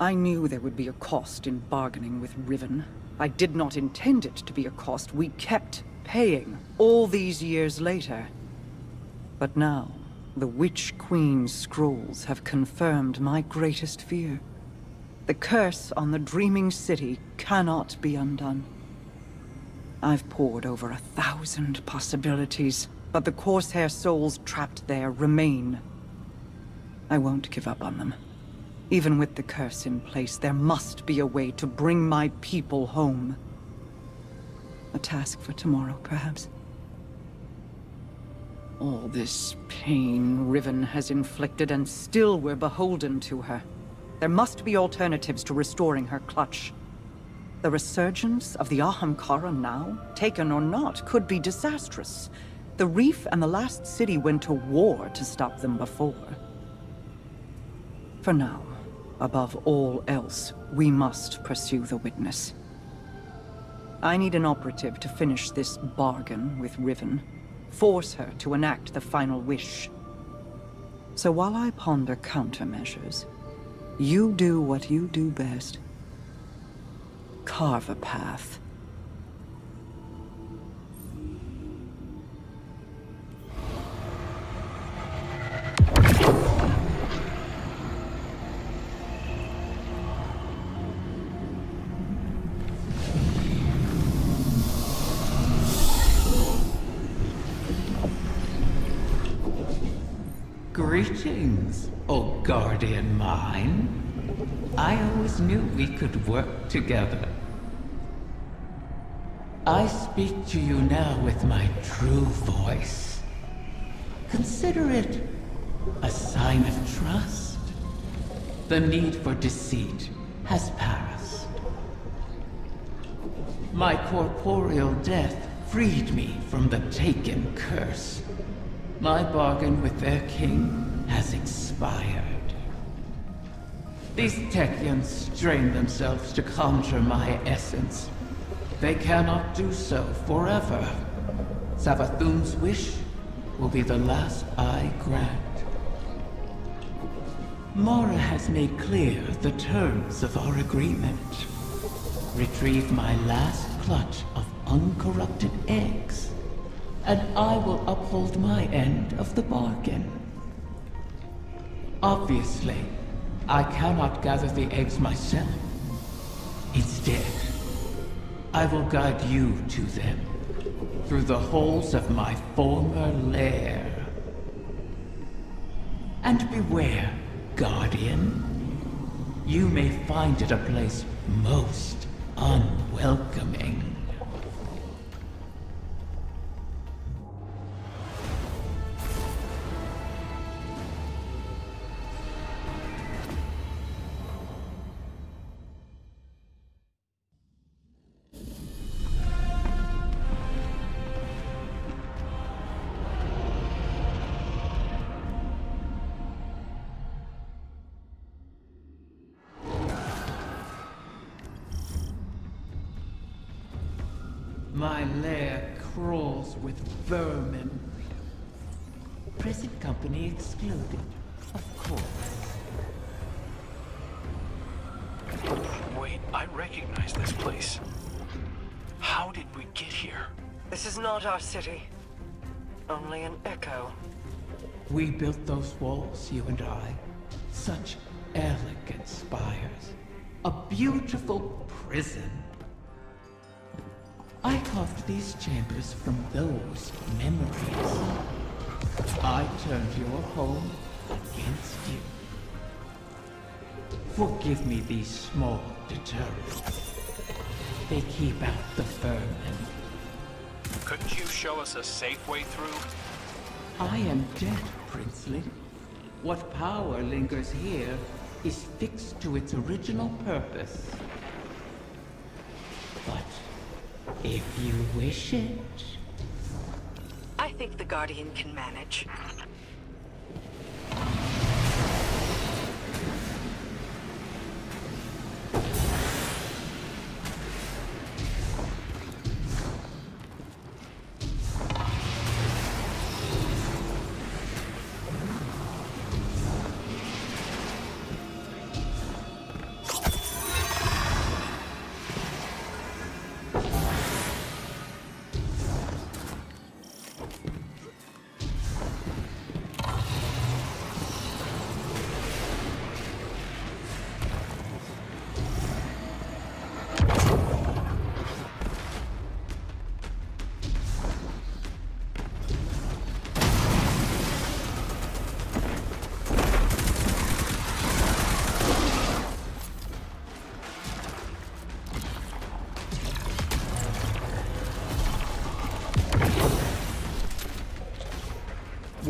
I knew there would be a cost in bargaining with Riven. I did not intend it to be a cost we kept paying all these years later. But now, the Witch Queen's scrolls have confirmed my greatest fear. The curse on the Dreaming City cannot be undone. I've pored over 1,000 possibilities, but the Corsair souls trapped there remain. I won't give up on them. Even with the curse in place, there must be a way to bring my people home. A task for tomorrow, perhaps. All this pain Riven has inflicted, and still we're beholden to her. There must be alternatives to restoring her clutch. The resurgence of the Ahamkara now, taken or not, could be disastrous. The Reef and the last city went to war to stop them before. For now, above all else, we must pursue the Witness. I need an operative to finish this bargain with Riven. Force her to enact the final wish. So while I ponder countermeasures, you do what you do best. Carve a path. Greetings, O guardian mine. I always knew we could work together. I speak to you now with my true voice. Consider it a sign of trust. The need for deceit has passed. My corporeal death freed me from the Taken curse. My bargain with their king has expired. These Techeuns strain themselves to conjure my essence. They cannot do so forever. Savathun's wish will be the last I grant. Mara has made clear the terms of our agreement. Retrieve my last clutch of uncorrupted eggs, and I will uphold my end of the bargain. Obviously, I cannot gather the eggs myself. Instead, I will guide you to them through the holes of my former lair. And beware, Guardian. You may find it a place most unwelcoming. My lair crawls with vermin. Present company excluded, of course. Wait, I recognize this place. How did we get here? This is not our city. Only an echo. We built those walls, you and I. Such elegant spires. A beautiful prison. I carved these chambers from those memories. I turned your home against you. Forgive me these small deterrents. They keep out the vermin. Couldn't you show us a safe way through? I am dead, Princely. What power lingers here is fixed to its original purpose. But if you wish it... I think the Guardian can manage.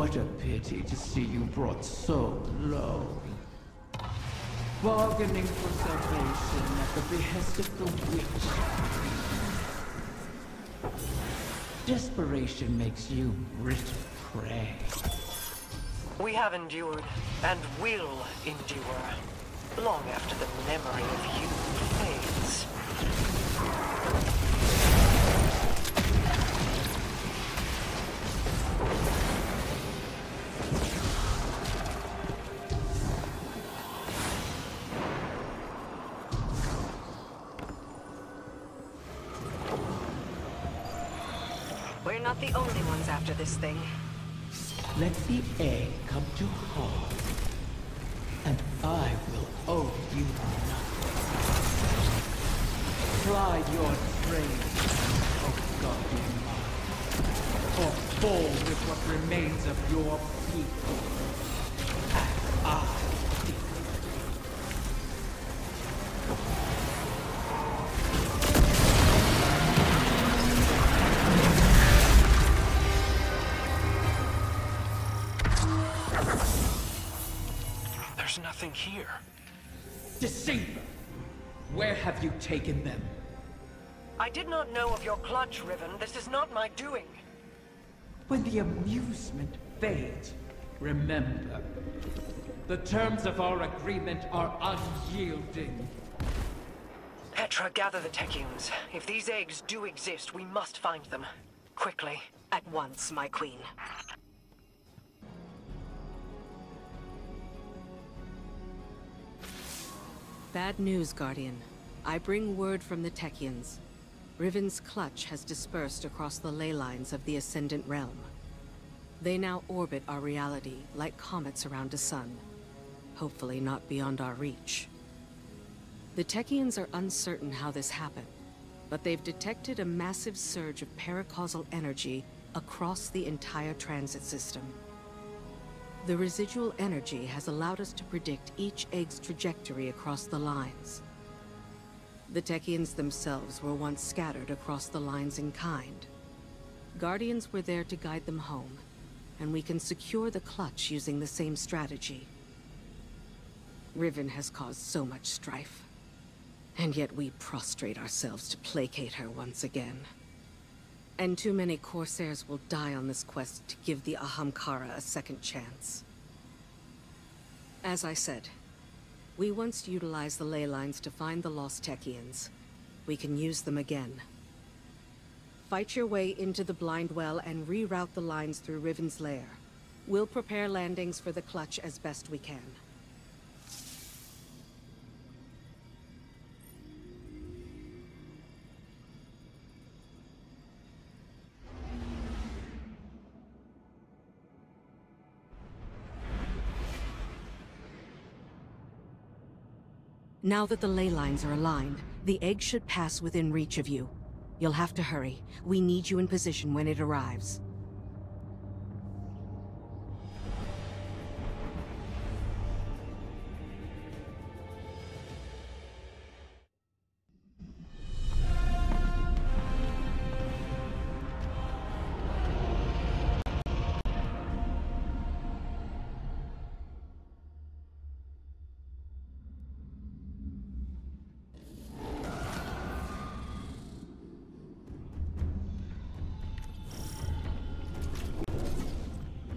What a pity to see you brought so low. Bargaining for salvation at the behest of the witch. Desperation makes you brittle prey. We have endured, and will endure, long after the memory of you fades. We're not the only ones after this thing. Let the egg come to harm, and I will owe you nothing. Ply your trade, O guardian mine, or fall with what remains of your people, as I did. There's nothing here. Deceiver! Where have you taken them? I did not know of your clutch, Riven. This is not my doing. When the amusement fades, remember, the terms of our agreement are unyielding. Petra, gather the Techeuns. If these eggs do exist, we must find them. Quickly. At once, my queen. Bad news, Guardian. I bring word from the Techeuns. Riven's clutch has dispersed across the ley lines of the Ascendant Realm. They now orbit our reality like comets around a sun. Hopefully not beyond our reach. The Techeuns are uncertain how this happened, but they've detected a massive surge of paracausal energy across the entire transit system. The residual energy has allowed us to predict each egg's trajectory across the lines. The Techeuns themselves were once scattered across the lines in kind. Guardians were there to guide them home, and we can secure the clutch using the same strategy. Riven has caused so much strife, and yet we prostrate ourselves to placate her once again. And too many Corsairs will die on this quest to give the Ahamkara a second chance. As I said, we once utilized the ley lines to find the lost Techeuns. We can use them again. Fight your way into the Blind Well and reroute the lines through Riven's lair. We'll prepare landings for the clutch as best we can. Now that the ley lines are aligned, the egg should pass within reach of you. You'll have to hurry. We need you in position when it arrives.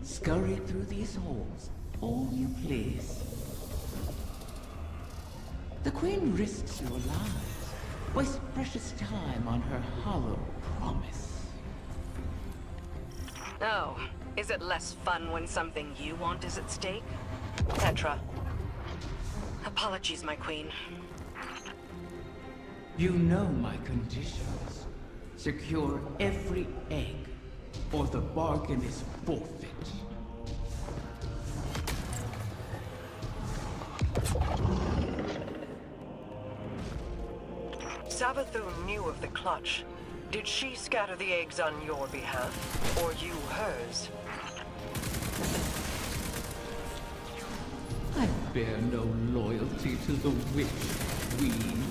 Scurry through these halls, all you please. The Queen risks your lives, wastes precious time on her hollow promise. Oh, is it less fun when something you want is at stake? Petra. Apologies, my queen. You know my conditions. Secure every egg, or the bargain is forfeit. Savathun knew of the clutch. Did she scatter the eggs on your behalf, or you hers? I bear no loyalty to the witch queen.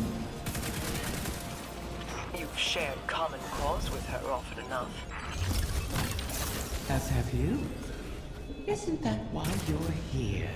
You've shared common cause with her often enough. As have you. Isn't that why you're here?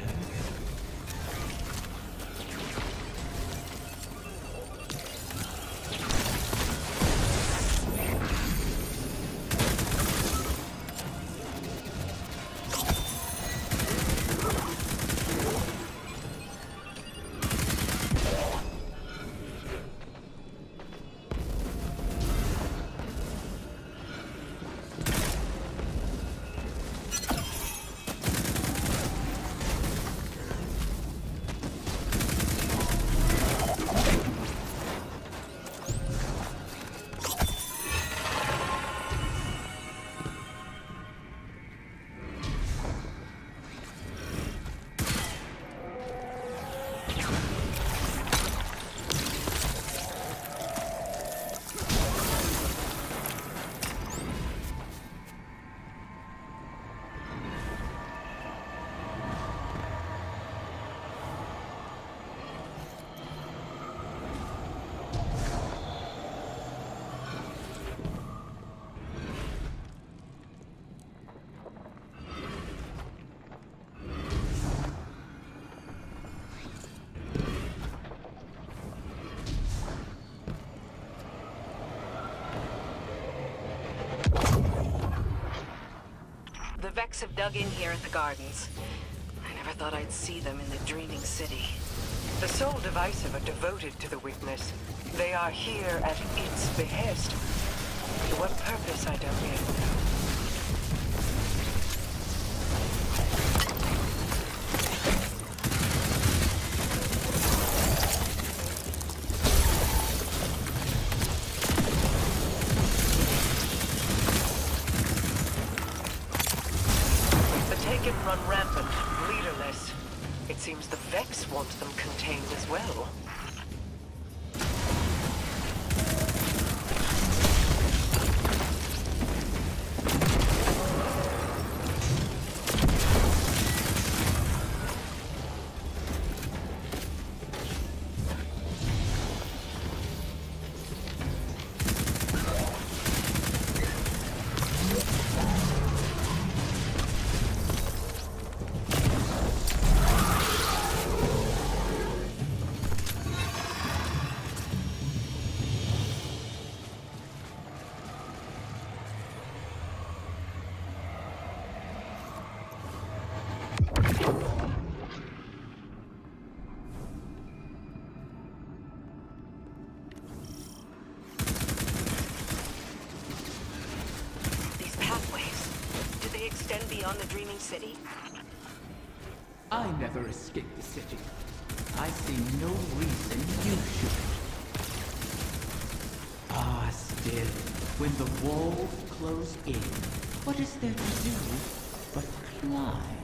The Vex have dug in here at the Gardens. I never thought I'd see them in the Dreaming City. The Soul Divisive are devoted to the Witness. They are here at its behest. To what purpose, I don't yet know. Run rampant, leaderless. It seems the Vex want them contained as well. Extend beyond the Dreaming City. I never escaped the city. I see no reason you should. Ah, still, when the walls close in, what is there to do but climb?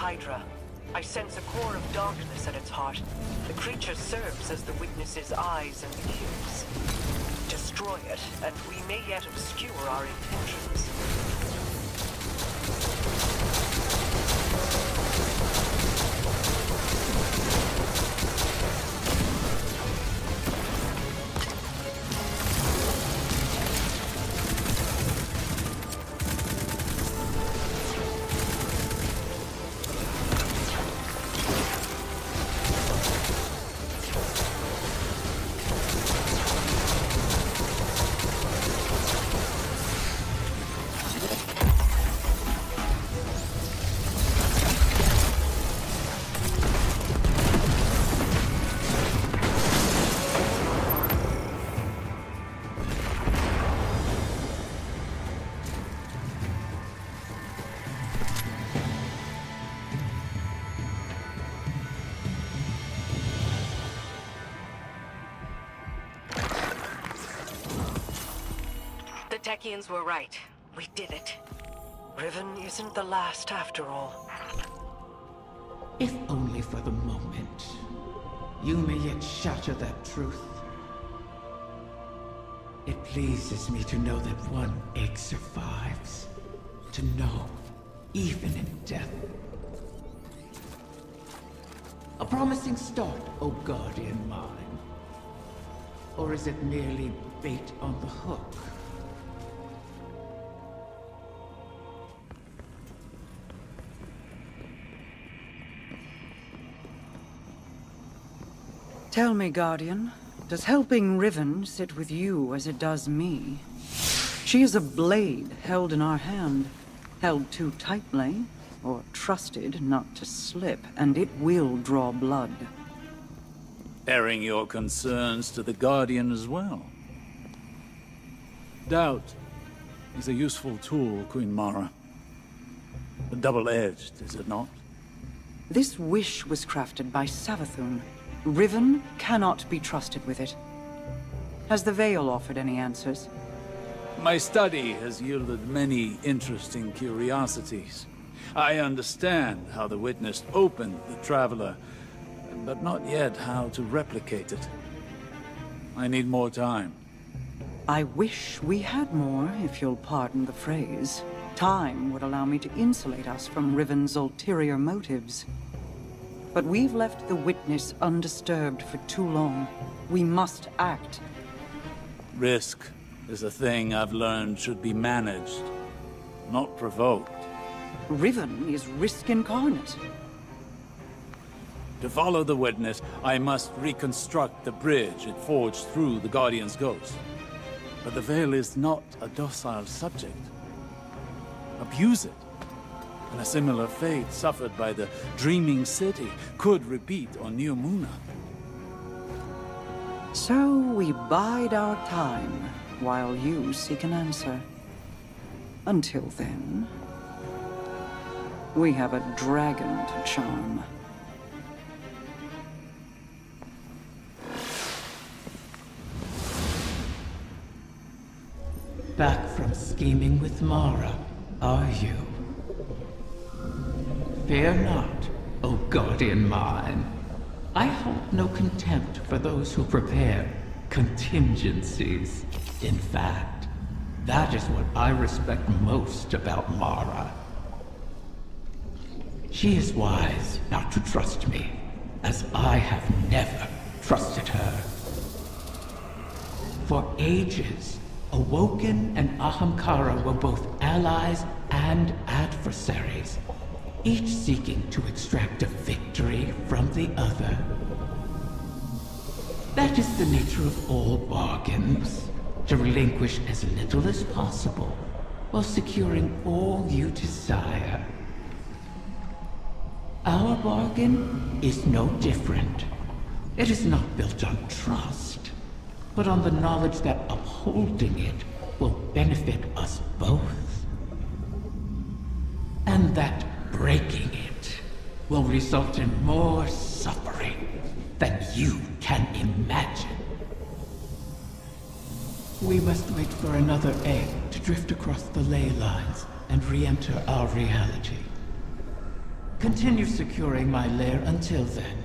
Hydra. I sense a core of darkness at its heart. The creature serves as the Witness's eyes and ears. Destroy it, and we may yet obscure our intentions. Techians were right. We did it. Riven isn't the last after all. If only for the moment, you may yet shatter that truth. It pleases me to know that one egg survives. To know, even in death. A promising start, O guardian mine. Or is it merely bait on the hook? Tell me, Guardian, does helping Riven sit with you as it does me? She is a blade held in our hand, held too tightly, or trusted not to slip, and it will draw blood. Airing your concerns to the Guardian as well. Doubt is a useful tool, Queen Mara. Double-edged, is it not? This wish was crafted by Savathun. Riven cannot be trusted with it. Has the Veil offered any answers? My study has yielded many interesting curiosities. I understand how the Witness opened the Traveler, but not yet how to replicate it. I need more time. I wish we had more, if you'll pardon the phrase. Time would allow me to insulate us from Riven's ulterior motives. But we've left the Witness undisturbed for too long. We must act. Risk is a thing I've learned should be managed, not provoked. Riven is risk incarnate. To follow the Witness, I must reconstruct the bridge it forged through the Guardian's ghost. But the Veil is not a docile subject. Abuse it, and a similar fate suffered by the Dreaming City could repeat on New Muna. So we bide our time, while you seek an answer. Until then, we have a dragon to charm. Back from scheming with Mara, are you? Fear not, O guardian mine. I hold no contempt for those who prepare contingencies. In fact, that is what I respect most about Mara. She is wise not to trust me, as I have never trusted her. For ages, Awoken and Ahamkara were both allies and adversaries, each seeking to extract a victory from the other. That is the nature of all bargains, to relinquish as little as possible, while securing all you desire. Our bargain is no different. It is not built on trust, but on the knowledge that upholding it will benefit us both. And that breaking it will result in more suffering than you can imagine. We must wait for another egg to drift across the ley lines and re-enter our reality. Continue securing my lair until then.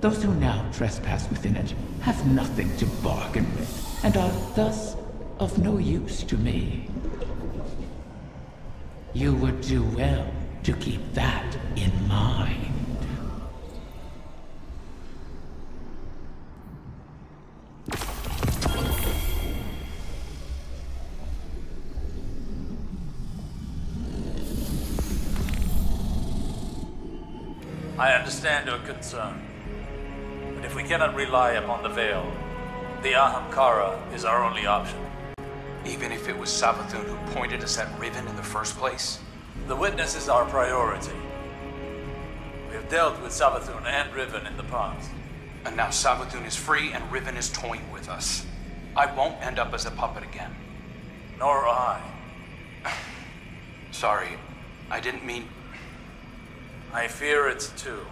Those who now trespass within it have nothing to bargain with, and are thus of no use to me. You would do well to keep that in mind. I understand your concern. But if we cannot rely upon the Veil, the Ahamkara is our only option. Even if it was Savathun who pointed us at Riven in the first place? The Witness is our priority. We have dealt with Savathun and Riven in the past. And now Savathun is free and Riven is toying with us. I won't end up as a puppet again. Nor I. Sorry, I didn't mean... I fear it too.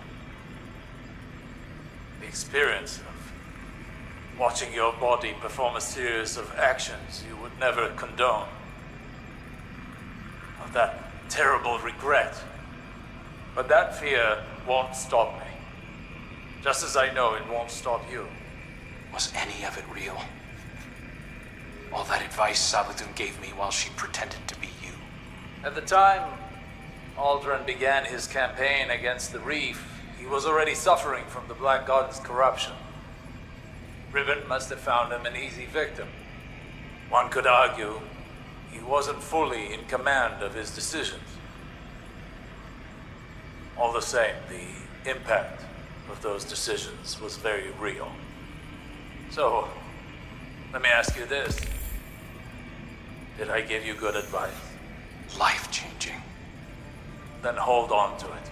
The experience of Watching your body perform a series of actions you would never condone. Of that terrible regret. But that fear won't stop me. Just as I know it won't stop you. Was any of it real? All that advice Savathun gave me while she pretended to be you. At the time Aldrin began his campaign against the Reef, he was already suffering from the Black God's corruption. Riven must have found him an easy victim. One could argue he wasn't fully in command of his decisions. All the same, the impact of those decisions was very real. So, let me ask you this. Did I give you good advice? Life-changing. Then hold on to it.